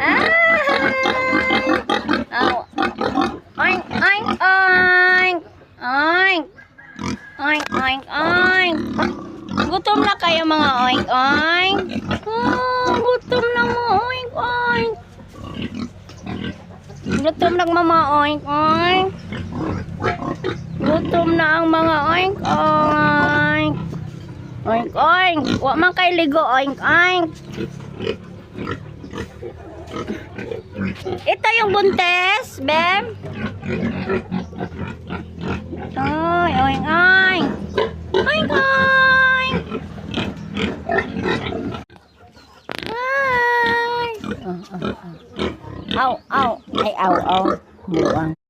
Aw. Oink, oink, oink. Oink. Oink, oink, oink. Gutom na kayo mga oink, oink. Gutom na mga oink, oink. Gutom na mga oink, oink. Gutom na ang mga oink, oink. Oink, oink. Wa man kay ligo, oink, oink. Ito yung buntes, Bem. Ay, oink, oink. Oink, oink. Ay. Aw, aw. Ay, aw, aw. Buang.